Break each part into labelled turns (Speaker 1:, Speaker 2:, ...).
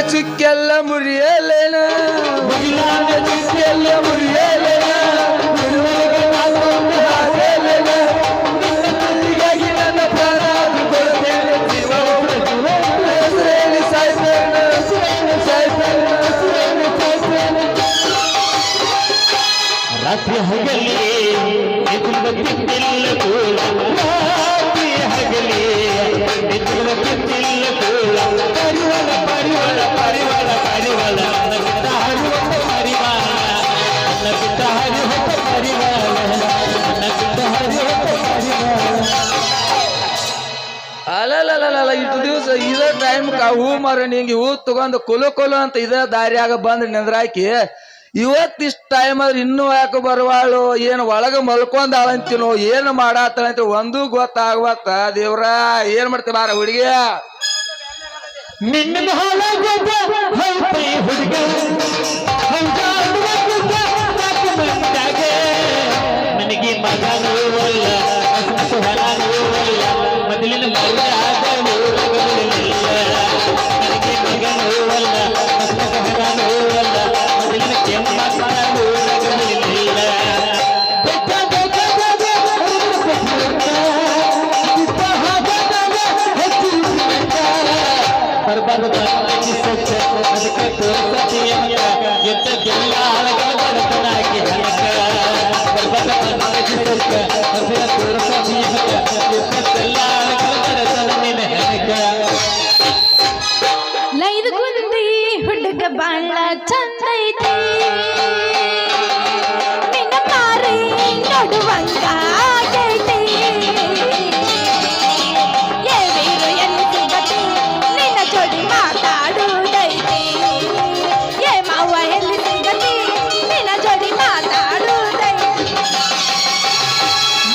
Speaker 1: ಚುಕ್ಕೆಲ್ಲ ಮುರಿಯಲೇನ ಮುಗಿಲಾನ ಚುಕ್ಕೆಲ್ಲ ಮುರಿಯಲೇನ ನಿನಗಾಗಿ ನನ್ನ ಪ್ರಾಣ ಕೊಡುತ್ತೇನೆ ಜೀವ
Speaker 2: ರಾತ್ರಿ ಹಗಲಿ ತಿಲ್ಲ ಕೂಳ ರಾತ್ರಿ ಹಗಲಿ ತಿಲ್ಲ ಕೂಳ ಪರಿವಳ ಪರಿವಳ ಪರಿವಳ ಪರಿವಳ ನನ್ನ ಬಿಟ್ಟ ಹರಿವತ್ತ ಪರಿವಾಳ ನನ್ನ ಬಿಟ್ಟ ಹರಿವತ್ತ ಪರಿವಾಳ ನನ್ನ ಬಿಟ್ಟ ಹರಿವತ್ತ ಪರಿವಾಳ
Speaker 1: ಅಲ್ಲ ಇಷ್ಟು ದಿವಸ ಇದೇ ಟೈಮ್ ಹೂ ಮಾರ ನಿಂಗೆ ಹೂ ತಗೊಂಡು ಕೊಲು ಅಂತ ಇದೇ ದಾರಿಯಾಗ ಬಂದ್ ನಿಂದ್ರಾಕಿ ಇವತ್ತಿಷ್ಟು ಟೈಮ್ ಆದ್ರೆ ಇನ್ನೂ ಯಾಕೆ ಬರುವಾಳು ಏನು ಒಳಗ ಮಲ್ಕೊಂಡಾಳಂತೀನೋ ಏನು ಮಾಡಾತಾಳಂತ ಒಂದೂ ಗೊತ್ತಾಗ್ವತ್ತ ದೇವ್ರ ಏನ್ ಮಾಡ್ತೀವಿ ಬಾರ ಹುಡುಗಿ
Speaker 2: ನಿನ್ನ ಹುಡುಗ ನನಗೆ ಮಗನೂ ಅಲ್ಲ ಹೊಲನೂ ಅಲ್ಲ ಮೊದಲಿನ ಮಗನಾದನೂ ನನಗೆ ಮಗನೂ ಅಲ್ಲ ಹೊಲನೂ ಅಲ್ಲ ಮೊದಲಿನ ಕೆಮ್ಮಕ್ಕನೂ ರಗಲಿಲ್ಲ ಅದಕ್ಕೆ ತೋರಿಸತಿಯ ಎದ್ದೆಲ್ಲ ಅಳಗಳ ಬಡತನಾಗಿ ಹಣಕ ತೋರಿಸತಿಯ ಎದ್ದೆಲ್ಲ ಅಳಗಳ ಬಡತನ ನಿನ್ನ ಹೆಣಕ
Speaker 3: ಲೈದುಗುಂದಿ ಹುಡುಗ ಬಾಳ ಚಂದ ಐತಿ ನಿನ್ನ ಮಾರಿ ನೋಡುವಂಗ ಆಗೈತಿ ಏವೀರು ಎಲ್ಲಿ ಸಿಗತಿ ನಿನ್ನ ಜೋಡಿ ಮಾತಾಡುವುದೈತಿ ಏ ಮಾವ ಎಲ್ಲಿ ಸಿಗತಿ ನಿನ್ನ ಜೋಡಿ ಮಾತಾಡುವುದೈತಿ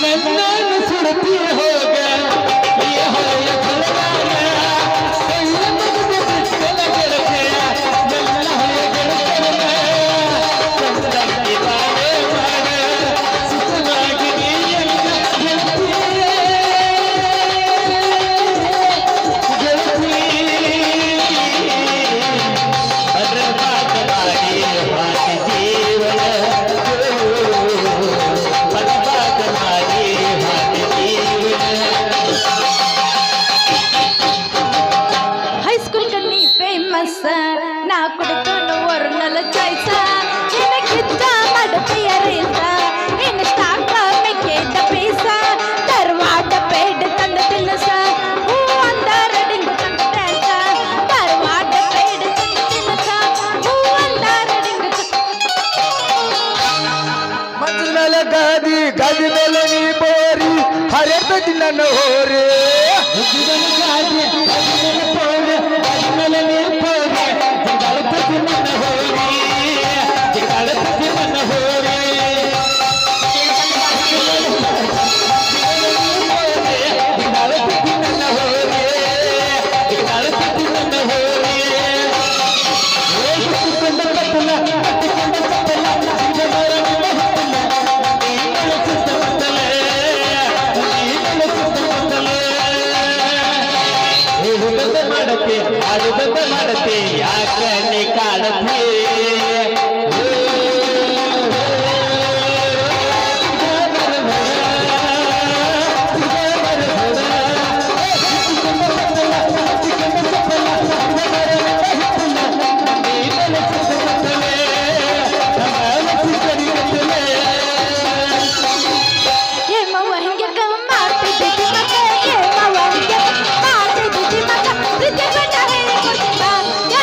Speaker 2: ನನ್ನನ್ನು ಸುಡುತ್ತಿ ಹೋಗ ಈ ಹೊಳೆಯ ಫಲಗಾನ
Speaker 3: ಹೈಸ್ಕೂಲ್ ಕನ್ನಿ ಫೇಮಸ್ ನಾ ಕುಡ್ಕೊಂಡು ವರ್ಣಲ ಚಾಯ್ಸ ನಿನಗಿದ್ದ ಮಡಪೆಯ ರೇಸ ಇನ್ನು ಸ್ಟಾಕ ಮೆಕ್ಕೆದ ಪೀಸ ಧಾರವಾಡ ಪೇಡ ತಂದ ತಿನ್ನಸ ಹೂ ಅಂದಾರ ಡಿಂಗು ತಂದ ಡ್ಯಾನ್ಸ ಧಾರವಾಡ ಪೇಡ ತಂದ ತಿನ್ನಸ ಹೂ ಅಂದಾರ ಡಿಂಗು
Speaker 1: ಮಂಚದ ಮೇಲೆ ಗಾದಿ ಮೇಲೆ ನೀ ಬೋರಿ ಹರಿಯತೈತಿ ನನ್ನ ಹೋರಿ
Speaker 2: ಮಾಡತೆ ಯಾಕ ನೀ ಕಾಡತೆ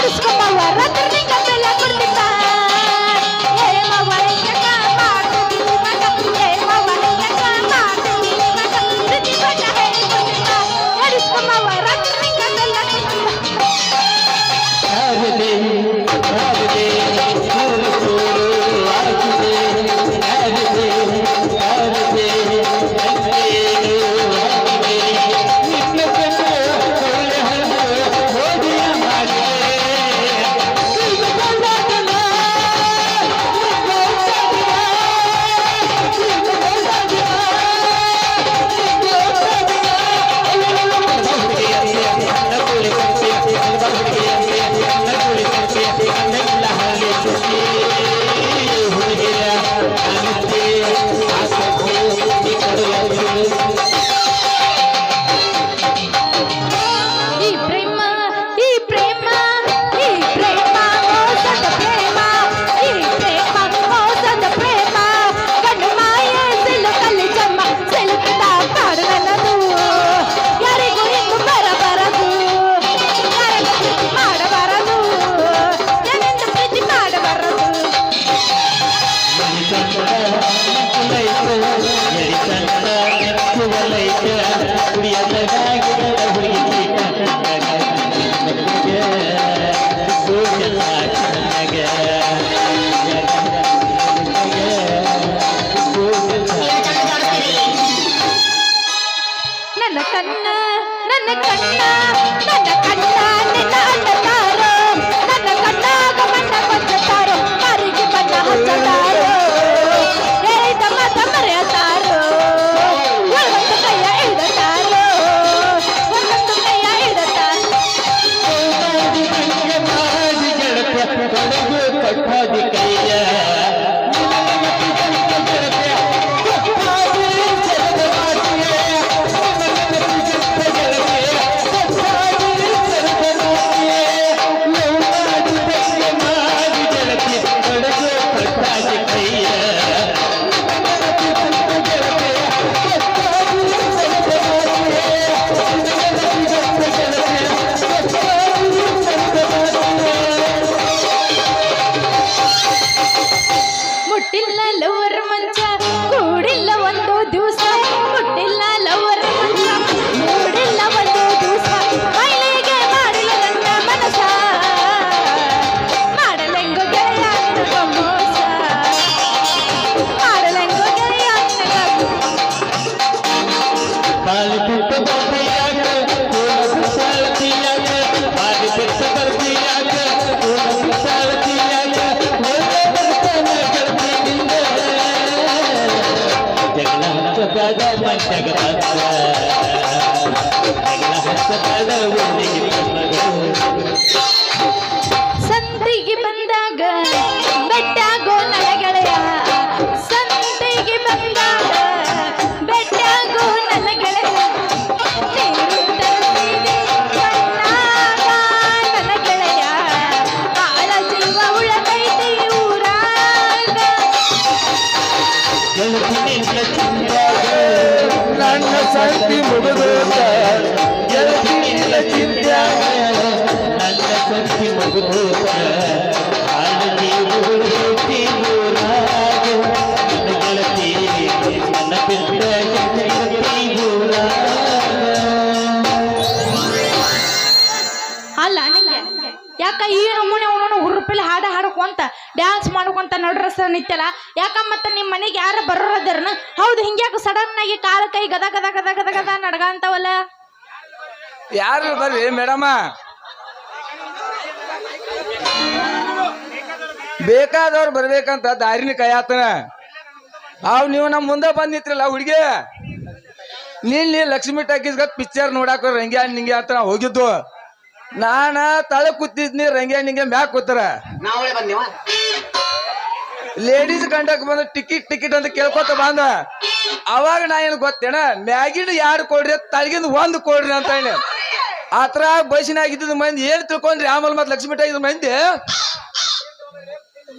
Speaker 3: Let's go,
Speaker 2: ತೊಡಗು ಕಟ್ಟಾದಿ ಕೈಯ
Speaker 3: ಮುಟ್ಟಿಲ್ಲ ಲವರ್ ಮಂಚ ಕೂಡಿಲ್ಲ ಒಂದು ದಿವಸ ಮುಟ್ಟಿಲ್ಲ ಲವರ್ ಮಂಚ ಕೂಡಿಲ್ಲ ಒಂದು ದಿವಸ ಮೈಲಿಗೆ ಮಾಡಿಲ್ಲ ನನ್ನ ಮನಸ ಮಾಡಲೆಂಗೋ ಗೆಳೆಯ ನಿನಗ ಮೋಸ ಮಾಡಲೆಂಗೋ ಗೆಳೆಯ ನಿನಗ
Speaker 2: ಬಾಲಿ ಬಿಟ್ಟು ಬರ್ತೀಯಾಗ ಸಾಳ್ತೀಯಾಗ ಬಾಲಿ ಬಿಟ್ಟು ಬರ್ತೀಯಾಗ ಸಾಳ್ತೀಯಾಗ ಜಗಳ ಹಚ್ಚಬೇಡ ಮಂಚಗ ಜಗಳ ಹಚ್ಚಬೇಡ
Speaker 3: ಸಂತಿಗೆ ಬಂದಾಗ ಬೆಟ್ಟಾಗೋ ನನ್ನ ಗೆಳೆಯ ಸಂತಿಗೆ ಬಂದಾಗ ಬೆಟ್ಟಾಗೋ ನನ್ನ ಗೆಳೆಯ ನೀರು ತರುತ್ತೀನಿ ಕಣ್ಣಾಗ ನನ್ನ ಗೆಳೆಯ ಆಳ ಜೀವ ಉಳಕೈತಿ ಊರಾಗ
Speaker 2: ಗೆಳತಿನಿಂದ ಚಿಂತಾಗ
Speaker 1: ನನ್ನ ಸಂತಿ ಮುಗಿದೋತ ಗೆಳತಿನಿಂದ ಚಿಂತ್ಯಾಗ
Speaker 2: ನನ್ನ ಸಂತಿ ಮುಗಿದೋತ ಆಳಗಿ ಉಳಿದೈತಿ ಊರಾಗ ನನ್ನ ಗೆಳತಿ ನನ್ನ ಬಿಟ್ಟ ಗೆಳತಿ ಊರಾಗ
Speaker 3: ಅಲ್ಲ ನಿಂಗೆ ಯಾಕ ಈ ನಮೂನೆ ಅವನು ಹುರುಪಿಲಿ ಹಾಡ್ಕೊಂತ ಡ್ಯಾನ್ಸ್ ಮಾಡ್ಕೊಂತ ನಡ್ರಸ ನಿತ್ತಲ್ಲ ಯಾಕ ಮತ್ತೆ ನಿಮ್ಮ ಮನೆಗೆ ಯಾರ ಬರೋರದರ್ನ ಹೌದು ಹಿಂಗ್ಯಾಕ ಸಡನ್ ಆಗಿ ಕಾಲ ಕೈ ಗದ ಗದ ಗದ ಗದ ಗದ ನಡ್ಗ ಅಂತವಲ್ಲ
Speaker 1: ಯಾರು ಬರ್ರಿ ಮೇಡಮ ಬೇಕಾದವ್ರು ಬರ್ಬೇಕಂತ ದಾರಿನ ಕೈಯಾತನ ನೀವು ನಮ್ಮ ಮುಂದೆ ಬಂದ್ ನಿಂತ್ರಲ್ಲ ಹುಡುಗಿ ನೀನ್ ಲಕ್ಷ್ಮಿ ಟಾಕೀಸ್ಗತ್ ಪಿಕ್ಚರ್ ನೋಡಾಕ ರಂಗ್ಯಾ ನಿಂಗೆ ಅಂತ ನಾ ಹೋಗಿದ್ದು ನಾನ ತಳ ಕೂತಿದ್ನಿ ರಂಗ್ಯಾ ನಿಂಗೆ ಮ್ಯಾಕ್ ಕೂತಾರ ಲೇಡೀಸ್ ಕಂಡಕ್ ಬಂದ ಟಿಕೆಟ್ ಅಂತ ಕೇಳ್ಕೊತ ಬಂದ ಅವಾಗ ನಾ ಏನ್ ಗೊತ್ತೇನ ಮ್ಯಾಗಿನ ಯಾರು ಕೊಡ್ರಿ ತಳಗಿಂದ ಒಂದು ಕೊಡ್ರಿ ಅಂತ ಹೇಳಿ ಆತರ ಬಸ್ಸಿನಾಗ ಇದ್ದಿದ್ ಮಂದಿ ಏನ್ ತಿಳ್ಕೊಂಡ್ರಿ ಆಮೇಲೆ ಮತ್ ಲಕ್ಷ್ಮಿ ಟಾಕೀಸ್ ಮಂದಿ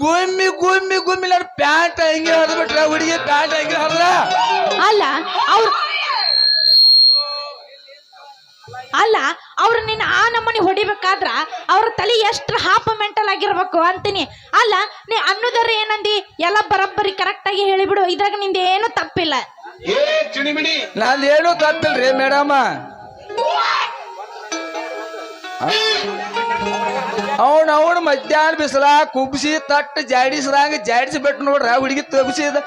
Speaker 1: ಗುಮ್ಮಿ ಗುಮ್ಮಿ ಗುಮ್ಮಿ ನಾನು ಪ್ಯಾಂಟ್ ಹಂಗೆ ಹರಿದು ಬಿಟ್ರ ಹುಡುಗಿ ಪ್ಯಾಂಟ್ ಹಂಗೆ ಹರಿದ
Speaker 3: ಅಲ್ಲ ಅವ್ರು ನಿನ್ನ ಆ ನಮ್ಮನಿ ಹೊಡಿಬೇಕಾದ್ರ ಅವ್ರ ತಲೆ ಎಷ್ಟು ಹಾಪ ಮೆಂಟಲ್ ಆಗಿರ್ಬೇಕು ಅಂತೀನಿ ಅಲ್ಲ ನೀ ಅನ್ನೋದರ ಏನಂದಿ ಎಲ್ಲ ಬರಬ್ಬರಿ ಕರೆಕ್ಟ್ ಆಗಿ ಹೇಳಿಬಿಡು ಇದ್ರಾಗ ನಿಂದ ಏನು ತಪ್ಪಿಲ್ಲ
Speaker 1: ನಂದೇನು ತಪ್ಪಿಲ್ರಿ ಮೇಡಮ ಅವನು ಮಧ್ಯಾಹ್ನ ಬಿಸಿಲ ಕುಬ್ಸಿ ತಟ್ಟು ಜಾಡಿಸಿ ಬಿಟ್ಟು ನೋಡ್ರ ಹುಡುಗಿ ತಬ್ಸಿದ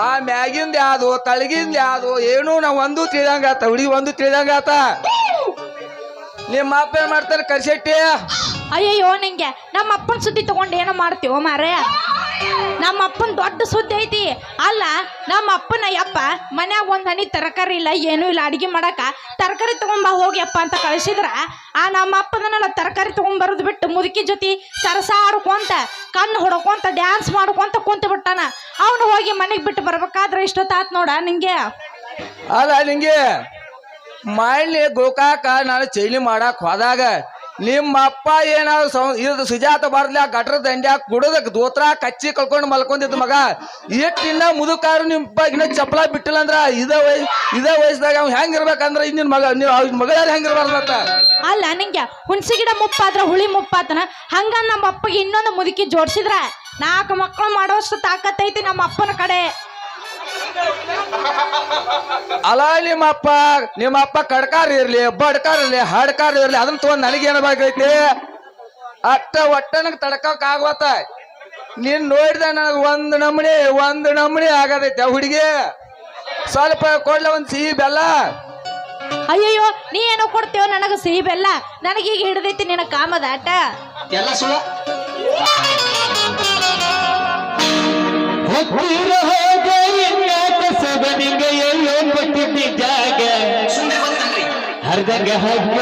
Speaker 1: ಆ ಮ್ಯಾಗಿಂದ ಯಾವ್ದು ತಳಗಿಂದ ಯಾವ್ದು ಏನು ನಾವ್ ಒಂದು ತಿಳಿದಂಗ ಆತ ಹುಡುಗಿ ಒಂದು ತಿಳಿದಂಗ ಆತ ನಿಮ್ಮ ಅಪ್ಪ ಏನ್ ಮಾಡ್ತಾರೆ ಕರ್ಸೆಟ್ಟಿ
Speaker 3: ಅಯ್ಯಯ್ಯೋ ನಿಂಗೆ ನಮ್ಮ ಅಪ್ಪನ ಸುದ್ದಿ ತಗೊಂಡು ಏನೋ ಮಾಡ್ತೀವೋ ಮಾರೇ ನಮ್ಮ ಅಪ್ಪನ ದೊಡ್ಡ ಸುದ್ದಿ ಐತಿ ಅಲ್ಲ ನಮ್ಮ ಅಪ್ಪನ ಯಪ್ಪ ಮನ್ಯಾಗ ಒಂದ್ ಹನಿ ತರಕಾರಿ ಇಲ್ಲ ಏನೂ ಇಲ್ಲ ಅಡಿಗೆ ಮಾಡಕ ತರಕಾರಿ ತಗೊಂಬ ಹೋಗಿ ಅಪ್ಪ ಅಂತ ಕಳಿಸಿದ್ರ ಆ ನಮ್ಮ ಅಪ್ಪದನ್ನೆಲ್ಲ ತರಕಾರಿ ತಗೊಂಬರೋದು ಬಿಟ್ಟು ಮುದುಕಿ ಜೊತೆ ಸರಸಾಡ್ಕೊಂತ ಕಣ್ಣು ಹೊಡ್ಕೊಂತ ಡ್ಯಾನ್ಸ್ ಮಾಡ್ಕೊಂತ ಕುಂತ ಬಿಟ್ಟಾನ ಅವನು ಹೋಗಿ ಮನೆಗೆ ಬಿಟ್ಟು ಬರ್ಬೇಕಾದ್ರೆ ಇಷ್ಟೊತ್ತಾತ್ ನೋಡ ನಿಂಗೆ
Speaker 1: ಅಲ್ಲ ನಿಂಗೆ ಮಾಡಿ ಗೋಕಾಕ ನಾನು ಚೈಲಿ ಮಾಡಕ್ ಹೋದಾಗ ನಿಮ್ಮ ಅಪ್ಪ ಏನಾದ್ರು ಇದು ಸುಜಾತ ಬರ್ಲಿ ಗಟ್ರ ದಂಡ್ಯಾಗ ಕುಡದಕ್ ದೋತ್ರ ಕಚ್ಚಿ ಕಳ್ಕೊಂಡು ಮಲ್ಕೊಂಡಿದ್ದ ಮಗ ಇನ್ನ ಮುದುಕಾರು ನಿಮ್ಮ ಇನ್ನ ಚಪ್ಪಲ ಬಿಟ್ಟಿಲ್ಲ ಅಂದ್ರ ಇದೇ ವಯಸ್ಸದಾಗ ಅವ್ ಹೆಂಗಿರ್ಬೇಕಂದ್ರ ಇನ್ನಿನ ಮಗಳ ಹೆಂಗಿರ್ಬಾರ್ದತ್ತ
Speaker 3: ಅಲ್ಲ ನಿಂಗೆ ಹುಣಸಿ ಗಿಡ ಮುಪ್ಪಾದ್ರ ಹುಳಿ ಮುಪ್ಪಾತನ ಹಂಗ ನಮ್ಮ ಅಪ್ಪಗೆ ಇನ್ನೊಂದು ಮುದುಕಿ ಜೋಡ್ಸಿದ್ರ 4 ಮಕ್ಕಳು ಮಾಡೋಷ್ಟು ತಾಕತ್ತೈತಿ ನಮ್ಮ ಅಪ್ಪನ ಕಡೆ
Speaker 1: ಅಲ್ಲ ನಿಮ್ಮ ಅಪ್ಪ ಕಡ್ಕಾರ ಇರ್ಲಿ ಬಡ್ಕಾರ ಇರ್ಲಿ ಹಡ್ಕಾರ ಇರ್ಲಿ ಅದನ್ನ ತಗೊಂಡ್ ನನಗೇನ ಬೇಕೈತಿ ಒಟ್ಟ ನನಗ್ ತಡ್ಕಕ್ ಆಗವತ್ತ ನೀನ್ ನೋಡಿದ ನನಗ್ ಒಂದ್ ನಮೂನಿ ಆಗದೈತಿ ಹುಡುಗಿ ಸ್ವಲ್ಪ ಕೊಡ್ಲ ಒಂದ್ ಸಿಹಿ ಬೆಲ್ಲ
Speaker 3: ಅಯ್ಯಯ್ಯೋ ನೀ ಏನೋ ಕೊಡ್ತೇವ ನನಗ ಸಿಹಿ ಬೆಲ್ಲ ನನಗೀಗ ಹಿಡ್ದೈತಿ ನಿನ್ನ ಕಾಮದ ಆಟ
Speaker 2: ಎಲ್ಲ ಸುಳ್ಳ ಹೊತ್ತಿರ ಹೋಗ ಇನ್ಯಾಕ ಸಬನಿಗೆ ಎಲ್ಲೋ ಕೊಟ್ಟಿದ್ದಿ ಜಾಗ ಹರಿದಂಗ ಹಗ್ಗ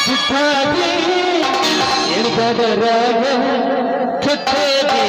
Speaker 2: ಬಿಟ್ಟಾಗಿ ಗಡರಾಗ ಕಟ್ಟದೆ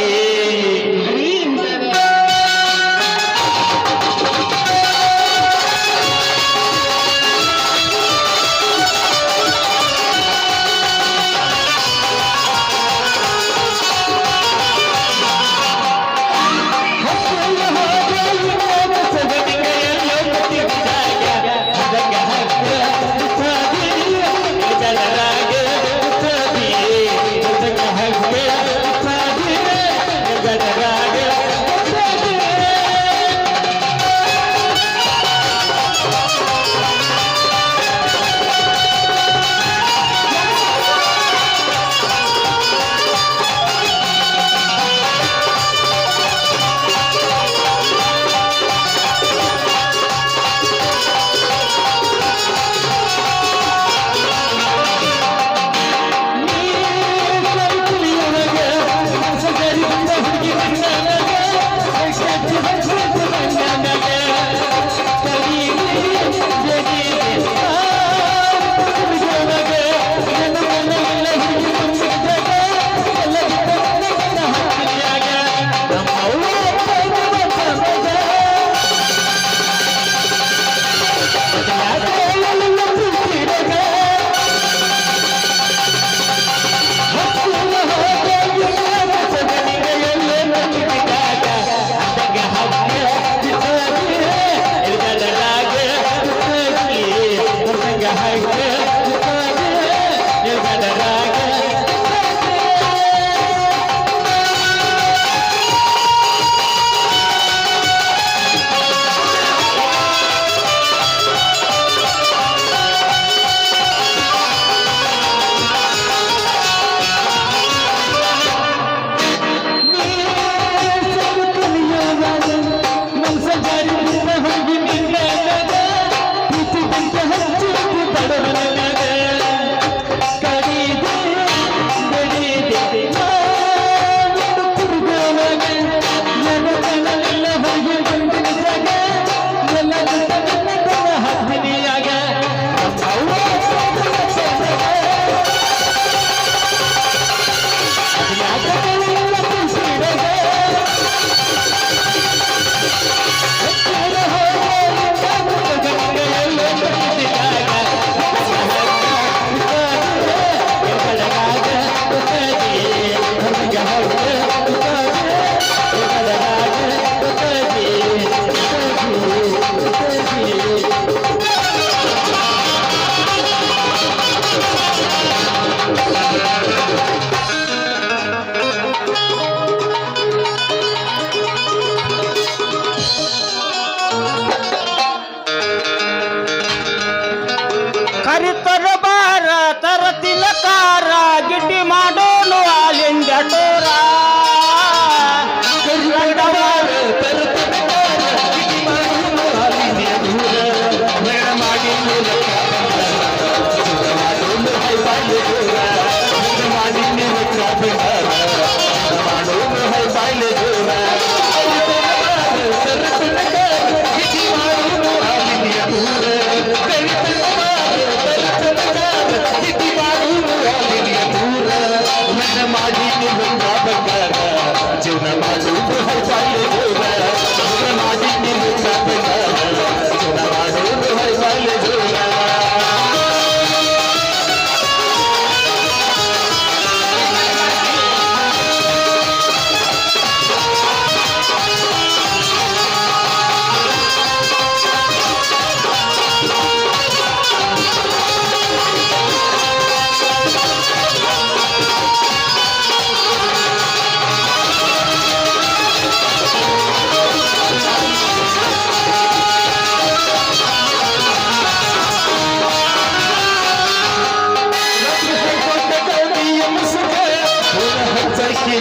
Speaker 4: ಕರಿತರ ಬಾರ ತರ ತಿಲಕಾರ ಗಿಟ್ಟಿ ಮಾಡೋನು ಆಲಿಂದ ಟೋರ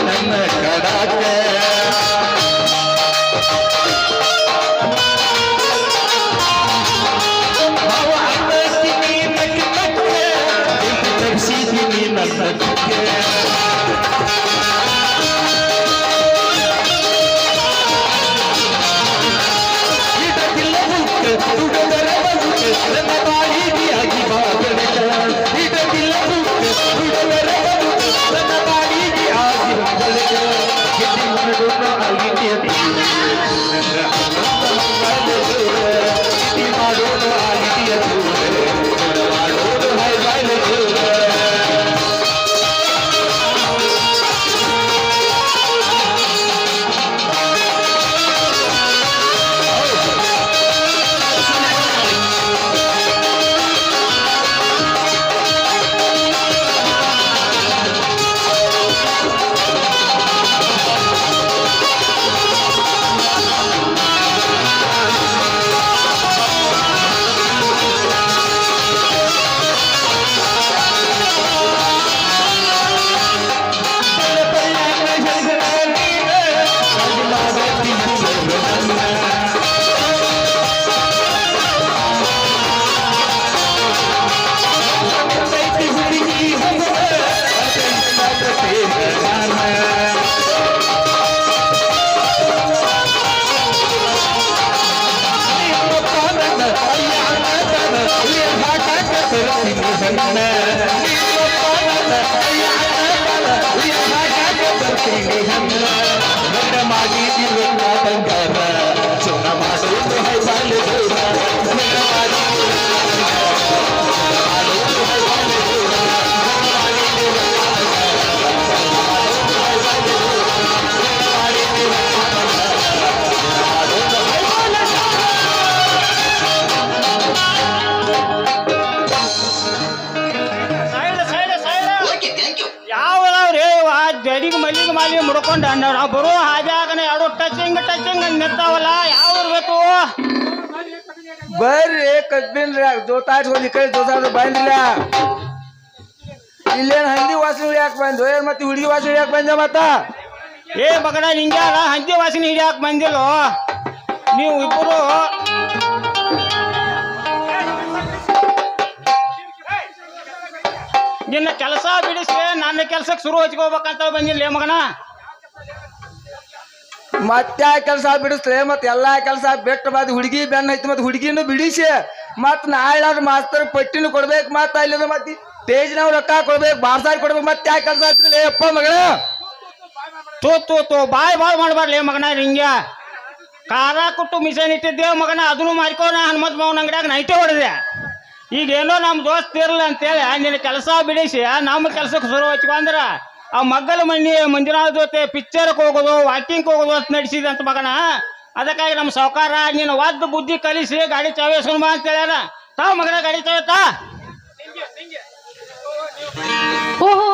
Speaker 2: ನನ್ನ ಅಯ್ಯ ಅಣ್ಣ ಬಾರ ಉಯ್ಯ ಹಾಗಾಗ ಬರ್ತೀನಿ ಹಂಗ ನನ್ನ ಮಾಡಿದಿರು ಬಂಗಾರ ಚುನ ಮಾಡೋದು ಹೈಬಾಲೆ ದೂರ ನನ್ನ ಮಾಡಿದಿರು
Speaker 4: ಯಾವ್ದಾವ್ರಿ ಜಡಿಗೆ ಮಲ್ಲಿಗೆ ಮಾಲಿ ಮುಡ್ಕೊಂಡು ನಾವು ಬರೋ ಹಾಜಾಗನ ಎರಡು ಟಚಿಂಗ್ ನಿಂತಾವಲ್ಲ ಯಾವ ಇರ್ಬೇಕು
Speaker 1: ಬರ್ರಿ ಕಬ್ಬಿನ್ರಿ ಜೋತಾಚ್ ಹೋಗಿ ಕೈ ಜೋತಾಡ ಬಂದಿಲ್ಲ ಇಲ್ಲೇನ್ ಹಂದಿ ವಾಸನೆ ಹಿಡಿಯಾಕ ಬಂದು ಏನ್ ಮತ್ತೆ ಹುಡುಗಿ ವಾಸನೆ ಹಿಡಿಯಾಕ ಬಂದೆ ಮತ್ತ
Speaker 4: ಏ ಮಗನ ನಿಂಗ್ಯಾರ ಹಂದಿ ವಾಸನೆ ಹಿಡಿಯಾಕ ಬಂದಿಲ್ಲೋ ನೀವು ಇಬ್ಬರು ನಿನ್ನ ಕೆಲಸ ಬಿಡಿಸಿ ನನ್ನ ಕೆಲ್ಸಕ್ಕೆ ಶುರು ಹಚ್ಕೋಬೇಕಂತ ಬಂದಿಲ್ಲ ಮಗನ
Speaker 1: ಮತ್ತೆ ಕೆಲಸ ಬಿಡಿಸ್ರೆ ಮತ್ತೆ ಎಲ್ಲಾ ಕೆಲಸ ಬೆಟ್ಟ ಬಾದ್ ಹುಡುಗಿ ಬೆನ್ನ ಐತಿ ಮತ್ತೆ ಹುಡುಗಿನೂ ಬಿಡಿಸಿ ಮತ್ ನಾಳೆ ಮಾಸ್ತರ್ ಪಟ್ಟಿನೂ ಕೊಡ್ಬೇಕು ಮತ್ತ ಅಲ್ಲಿ ಮತ್ತೆ ಟೇಜ್ನಾವ್ ರೊಕ್ಕ ಕೊಡ್ಬೇಕು ಬಾರ್ಸಾರಿ ಕೊಡ್ಬೇಕು ಮತ್ತೆ ಯಾವ ಕೆಲಸ ಆಗ್ತಿಲ್ಲ ಅಪ್ಪ ಮಗಳ
Speaker 4: ತೋ ಬಾಯ್ ಮಾಡ್ಬಾರ್ಲಿ ಮಗನ ಹಿಂಗ್ಯ ಖಾರ ಕೊಟ್ಟು ಮಿಷನ್ ಇಟ್ಟಿದ್ದೇವೆ ಮಗನ ಅದನ್ನು ಮಾಡ್ಕೋಣ ಹನುಮಂತ ಮಾವನ ಅಂಗಡಿಯಾಗ ನೈಟೇ ಹೊಡೆದೆ ಈಗೇನೋ ನಮ್ಮ ದೋಸ್ತ್ ಇರಲ್ಲ ಅಂತೇಳಿ ನಿನ್ನ ಕೆಲಸ ಬಿಡಿಸಿ ನಮ್ಮ ಕೆಲ್ಸಕ್ಕೆ ಶುರು ಹಚ್ಕೊಂಡ್ರ ಆ ಮಗ್ಗಲ ಮಂಜುನಾಥ ಜೊತೆ ಪಿಕ್ಚರ್ಗೆ ಹೋಗೋದು ವಾಕಿಂಗ್ ಹೋಗೋದು ಅಂತ ನಡೆಸಿದೆ ಅಂತ ಮಗನ ಅದಕ್ಕಾಗಿ ನಮ್ಮ ಸಾವುಕಾರ ನೀನು ಒದ್ದು ಬುದ್ಧಿ ಕಲಿಸಿ ಗಾಡಿ ಚಾವಿ ಎಸ್ಕೊಂಡ್ ಬಾ ಅಂತ ಹೇಳ್ಯಾರ ತಾ ಮಗನ ಗಾಡಿ ಚಾವಿ ತಾ
Speaker 3: ಓಹೋ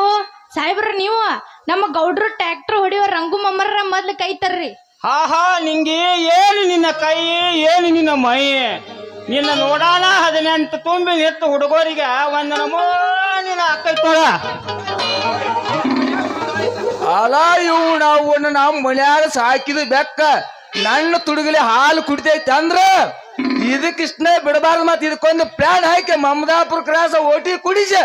Speaker 3: ಸಾಹೇಬ್ರ ನೀವು ನಮ್ಮ ಗೌಡ್ರು ಟ್ರ್ಯಾಕ್ಟರ್ ಹೊಡಿಯೋ ರಂಗು ಮಮ್ಮರ ಮೊದ್ಲು ಕೈ ತರ್ರಿ
Speaker 4: ಹಾ ನಿಂಗೆ ಏನು ನಿನ್ನ ಕೈ ಏನು ನಿನ್ನ ಮೈ ನಿನ್ನ ನೋಡಾನ 18 ತುಂಬಿ ನಿತ್ತು ಹುಡುಗರಿಗೆ ಒಂದು ನಮೂನಿನ ಅಕ್ಕೈತೋಳ
Speaker 1: ಅಲ ಇವು ನಾವು ನಮ್ಮ ಮನ್ಯಾಗ ಸಾಕಿದ ಬೆಕ್ಕ ನನ್ನ ತುಡುಗಲಿ ಹಾಲು ಕುಡಿತೈತಿ ಅಂದ್ರ ಇದಕ್ಕಿಷ್ಟನೇ ಬಿಡಬಾರ್ದು ಮತ್ತೆ ಇದಕ್ಕೊಂದು ಪ್ಲಾನ್ ಹಾಕಿ ಮಮದಾಪುರ ಕ್ರಾಸ ಓಟಿ ಕುಡಿಸಿ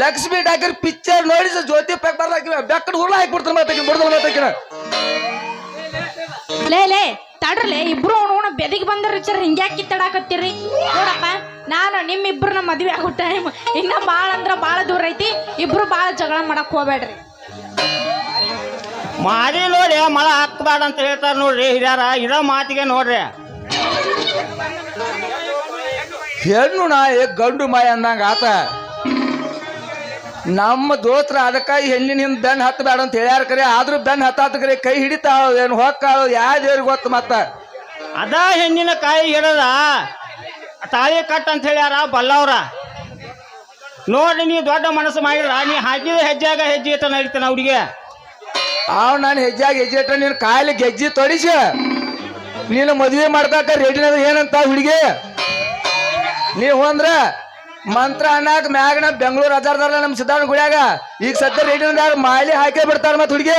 Speaker 1: ಲಕ್ಷ್ಮಿ ಡಾಕರ್ ಪಿಕ್ಚರ್ ನೋಡಿಸ ಜ್ಯೋತಿ ಪೆಕ್ ಬರ್ಲಾಕಿಲ್ಲ ಬೆಕ್ಕಡ ಹುಳ ಹಾಕ್ಬಿಡ್ತಾನೆ ಮತ್ತೆ ಬಿಡ್ದಲ್ಲ ಮತ್ತೆ
Speaker 3: ಲೇ ತಡ್ರಲೆ ಇಬ್ರು ಅವನ ಬೆದಿಗೆ ಬಂದ್ರ ವಿಚಾರ ಹಿಂಗ್ಯಾಕಿ ತಡಾಕತ್ತೀರಿ ನೋಡಪ್ಪ ನಾನು ನಿಮ್ಮಿಬ್ರನ್ನ ಮದ್ವೆ ಆಗೋ ಟೈಮ್ ಇನ್ನ ಬಾಳ ಅಂದ್ರ ಬಾಳ ದೂರ ಐತಿ ಇಬ್ರು ಬಾಳ ಜಗಳ ಮಾಡಕ್ ಹೋಗ್ಬೇಡ್ರಿ
Speaker 4: ಮಾರಿ ನೋಡಿ ಮಳ ಹಾಕ್ಬೇಡ ಅಂತ ಹೇಳ್ತಾರ ನೋಡ್ರಿ ಹಿರಿಯಾರ ಇದ ಮಾತಿಗೆ ನೋಡ್ರಿ
Speaker 1: ಹೆಣ್ಣು ನಾಯಿ ಗಂಡು ಮಾಯ ಅಂದಂಗ ಆತ ನಮ್ಮ ದೋಸ್ತ್ರ ಅದಕ್ಕಾಗಿ ಹೆಣ್ಣಿನ ಹಿಂದ್ ಬೆನ್ ಹತ್ತಬೇಡ ಅಂತ ಹೇಳ್ಯಾರ ಕರೆ ಆದ್ರೂ ಬೆನ್ ಹತ್ತಾತ ಕರೆ ಕೈ ಹಿಡಿತಾಳ ಏನು ಹೊಕ್ಕಾಳು ಯಾವ್ದೇವ್ರಿಗೆ ಗೊತ್ತ ಮತ್ತ
Speaker 4: ಅದ ಹೆಣ್ಣಿನ ಕಾಯಿ ಹಿಡದ ತಾಳಿ ಕಟ್ ಅಂತ ಹೇಳ್ಯಾರ ಬಲ್ಲವ್ರ ನೋಡ್ರಿ ನೀ ದೊಡ್ಡ ಮನಸ್ಸು ಮಾಡಿದ್ರ ನೀ ಹಾಕಿದ ಹೆಜ್ಜೆಯಾಗ ಹೆಜ್ಜೆ ಇಟ್ಟ ನಡೀತಾನ ಹುಡುಗಿ
Speaker 1: ನಾನು ಹೆಜ್ಜೆಯಾಗ ಹೆಜ್ಜೆ ಇಟ್ಟ ನೀನು ಕಾಯಿಲೆ ಗೆಜ್ಜಿ ತೊಡಿಸಿ ನೀನು ಮದುವೆ ಮಾಡ್ಕಾಕ ರೆಡಿನದ ಏನಂತ ಹುಡುಗಿ ನೀವ್ ಹೋದ್ರ ಮಂತ್ರ ಅನ್ನಾಕ ಮ್ಯಾಗನ ಬೆಂಗಳೂರು ಹಜಾರ್ದಾರ ನಮ್ ಸಿದ್ಧಾರ್ಥ ಗುಡಿಯಾಗ ಈಗ ಸದ್ಯ ರೇಡಿನ ಮಾಲಿ ಹಾಕೇ ಬಿಡ್ತಾರ ಮತ್ ಹುಡುಗಿ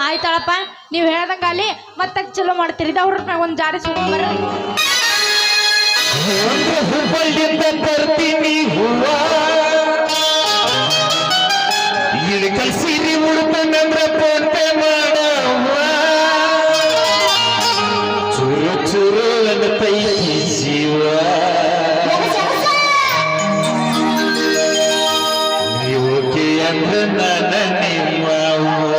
Speaker 3: ಆಯ್ತಾಳಪ್ಪ ನೀವ್ ಹೇಳ್ದಂಗ ಅಲ್ಲಿ ಮತ್ತ ಚಲೋ ಮಾಡ್ತೀರಿ ಅವ್ರ ಒಂದ್ ಜಾಡಿ ಸುಮ್ಮನೆ
Speaker 2: ಹುಬ್ಬಳ್ಳಿಯಿಂದ ತರ್ತೀನಿ ಹೂವ ಇಳಕಲ್ ಸೀರೆ ಉಡುಪಂದ್ರೆ ಪೋಂಟೆ ಮಾಡವ್ವ ಚೂರು ಚೂರು ಅನ್ನತೈತಿ ಜೀವ ನೀವೋಕೆ ಅಂದ್ರ ನನ್ನ ನಿಮ್ಮವ್ವ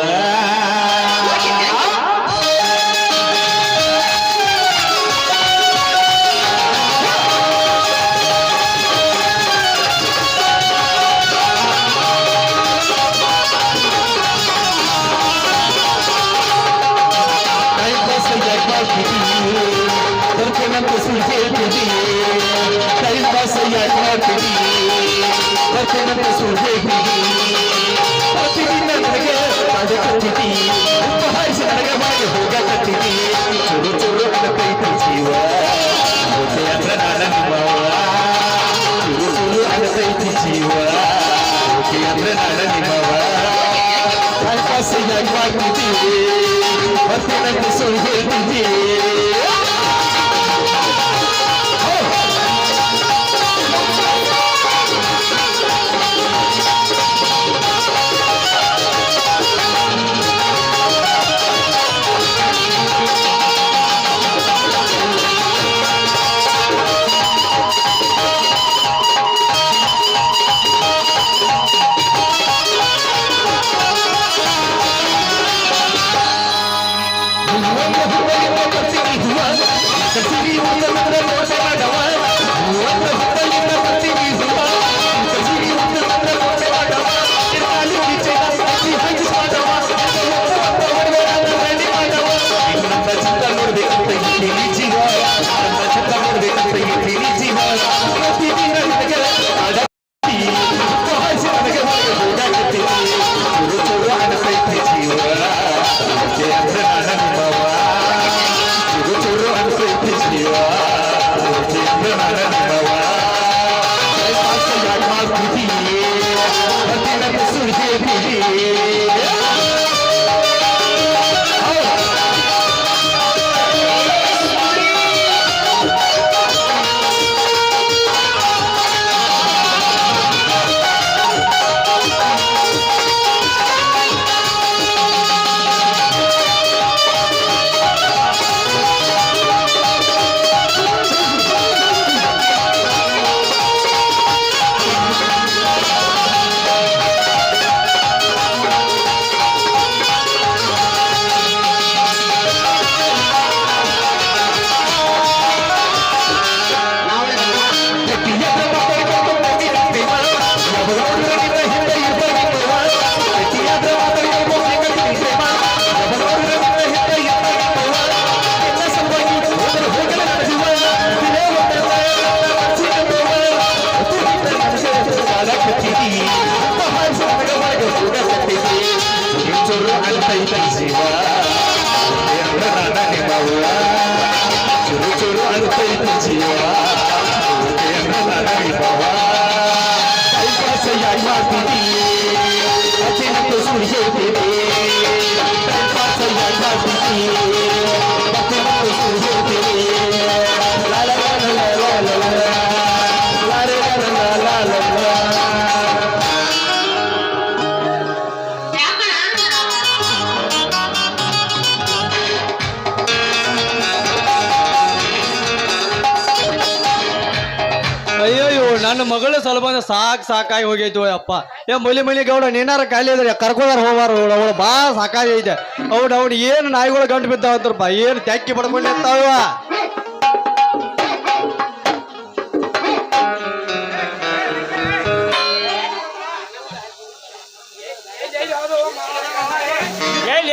Speaker 2: ಮಾಡ್ತೀವಿ
Speaker 5: ಅಯ್ಯಯ್ಯೋ ನನ್ನ ಮಗಳ ಸಲುವಾಗಿ ಸಾಕಾಗಿ ಹೋಗೈತಿ ಅಪ್ಪ ಮಲಿ ಗೌಡ ನೀನಾರ ಖಾಲಿ ಇದ್ರೆ ಕರ್ಕೊಂಡಾರ ಹೋಗಾರ ಅವಳು ಭಾಳ ಸಾಕಾಗೈತೆ ಅವ್ನು ಏನು ನಾಯಿಗಳು ಗಂಟು ಬಿದ್ದಾವಂತಾರಪ್ಪ ಏನು ತೆಕ್ಕಿ ಪಡ್ಕೊಂಡಿರ್ತಾವ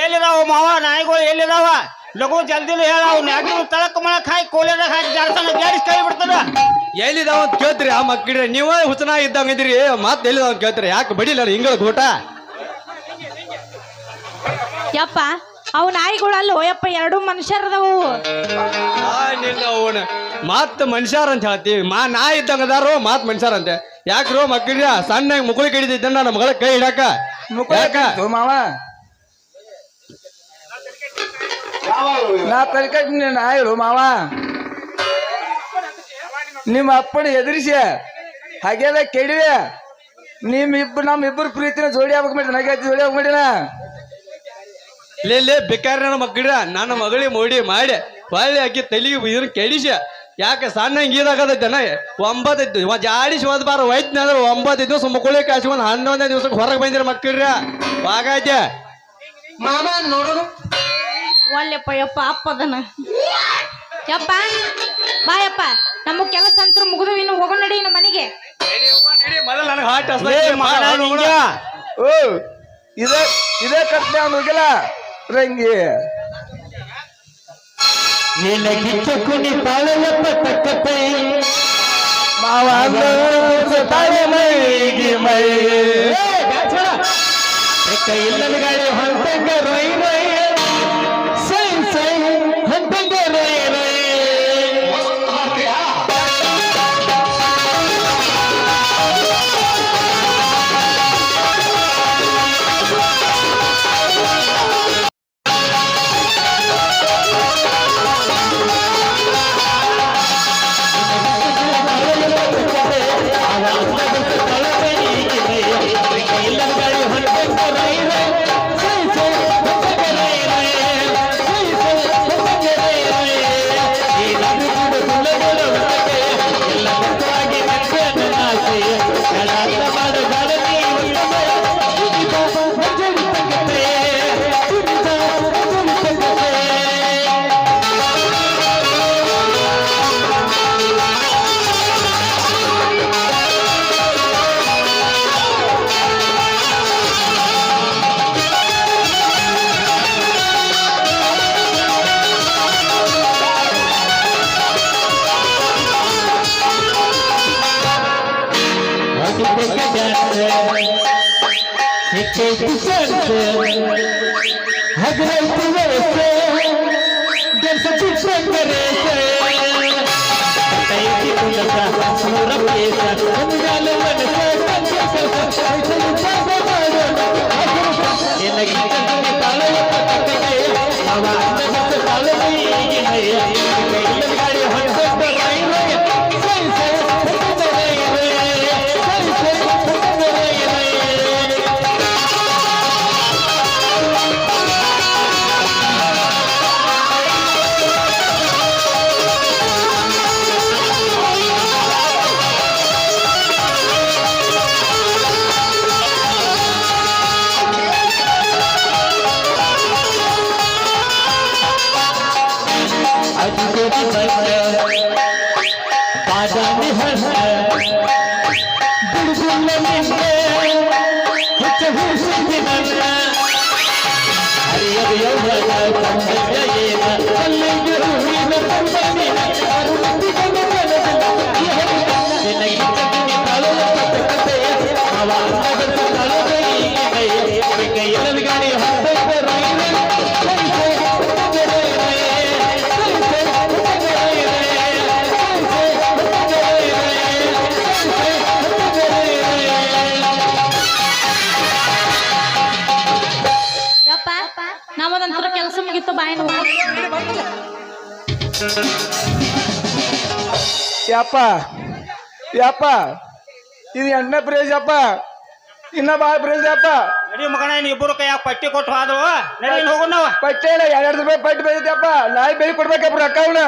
Speaker 4: ಎಲ್ಲಿದಾವ ಮಾವ ನಾಯಿಗಳು ಎಲ್ಲಿದಾವ ಲಘು ಜಲ್ದಿ ಹೇಳ ಅವ್ನು ತಳಕ್ ಮಾಡಕ್ ಹಾಕಿ ಕೋಲೆದಾಗ ಹಾಕಿ ಜಾಡ್ಸನ ಜಾಡಿಸ್ ಕೈ ಬಿಡ್ತಾರ
Speaker 5: ಎಲ್ಲಿದಾವ ಅಂತ ಕೇಳ್ತೀರಿ ಆ ಮಕ್ಕಳ್ರಿ ನೀವೇ ಹುಚ್ಚನ ಇದ್ದಂಗ ಇದ್ರಿ ಮತ್ತೆ ಎಲ್ಲಿದಾವ ಅಂತ ಕೇಳ್ತೀರಿ ಯಾಕೆ ಬಡಿಲ್ಲ ಹಿಂಗಳ ಊಟ
Speaker 3: ಯಪ್ಪ ಅವು ನಾಯಿಗಳಲ್ಲ ಯಪ್ಪ ಎರಡು ಮನುಷ್ಯರದವು
Speaker 5: ನಿನ್ನ ಅವನ ಮತ್ ಮನುಷ್ಯರ ಅಂತ ಹೇಳ್ತೀವಿ ನಾ ಇದ್ದಂಗ ಅದಾರೋ ಮಾತ್ ಮನುಷ್ಯರ ಅಂತೆ ಯಾಕ್ರೋ ಮಕ್ಕಳ್ರಿ ಸಣ್ಣ ಮುಗುಳಿ ಕಡಿದಿದ್ದ ನನ್ನ ಮಗಳ ಕೈ ಹಿಡಾಕ ಯಾಕ
Speaker 1: ಮಾವ ನಾ ತಲೆಕಟ್ಟಿ ನಾಯಿಳು ಮಾವ ನಿಮ್ಮ ಅಪ್ಪನ ಎದುರಿಸಿ ಹಾಗೆಲ್ಲ ಕೆಡಿವೆ ನಮ್ಮಿಬ್ಬರು ಪ್ರೀತಿನ ಜೋಡಿ ಆಗ್ಬೇಕು ಮಾಡಿ ನನಗೆ ಜೋಡಿ ಆಗ್ಬೇಕು ಮಾಡಿನ
Speaker 5: ಲೇ ಬೇಕಾದ್ರೆ ನನ್ನ ಮಕ್ಕಳ ನನ್ನ ಮಗಳಿಗೆ ಮೋಡಿ ಮಾಡಿ ಹೊಳ್ಳಿ ಹಾಕಿ ತಲೆಗೆ ಇದನ್ನ ಕೆಡಿಸ ಯಾಕೆ ಸಣ್ಣ ಗೀದಾಗದೈತೆನ 9 ಜಾಡಿಸಿ ಹೋದ್ ಬಾರ ಹೋಯ್ತು ಅಂದ್ರೆ 9 ದಿವಸ ಮುಕ್ಕಳಿ ಕಾಸ್ಕೊಂಡು 11ನೇ ದಿವಸಕ್ಕೆ ಹೊರಗೆ ಬಂದಿರ ಮಕ್ಕಳ್ರ ಹಾಗೈತೆ
Speaker 2: ಮಾಮ ನೋಡೋಣ
Speaker 3: ಒಲ್ಲೆಪ್ಪ ಯಪ್ಪ ಅಪ್ಪದನ ಯಪ್ಪ ಬಾಯಪ್ಪ ನಮ್ಮ ಕೆಲಸ ಅಂತೂ ಮುಗಿದು ಇನ್ನು ಹೋಗೋ ನಡಿ ನಮ್ಮ ಮನೆಗೆ
Speaker 5: ಮೊದಲು ನನಗೆ ಹಾಟ್
Speaker 1: ಓ ಇದೇ ಕಟ್ನೆ ಅವ್ನು ಹೋಗಿಲ್ಲ ರಂಗಿ
Speaker 2: ನಿನಗಿಚ್ಚ ಕುಣಿ ತಾಳಯಪ್ಪ ತಕ್ಕತೆ
Speaker 1: ಮಾವ ತಾಳೆ ಮೈಗೆ ಮೈ
Speaker 2: ಇಲ್ಲದ ಗಾಡಿ ಹೊಂಟಂಗ ರೊಯ್ ರೊಯ್ ಸೈ ಸೈ ಹೊಂಟಂಗ ರೊಯ್ ರೊಯ್
Speaker 1: ಯಪ್ಪ ಯಪ್ಪ ಇದು ಎಣ್ಣೆ ಪ್ರೇಜ್ ಅಪ್ಪ ಇನ್ನ ಬಾಳ ಪ್ರೇಜ್ ಅಪ್ಪ
Speaker 4: ನಡಿ ಮಗನ ಇನ್ ಇಬ್ಬರು ಕೈಯಾಗ ಪಟ್ಟಿ ಕೊಟ್ಟು ಹೋದ್ರು ನಡಿ ಹೋಗೋಣ ನಾವು
Speaker 1: ಪಟ್ಟೆ 2 ರೂಪಾಯಿ ಪಟ್ಟಿ ಬೆಳಿತಪ್ಪ ನಾಯಿ ಬೆಳಿ ಕೊಡ್ಬೇಕಪ್ಪ ರೊಕ್ಕ ಅವನ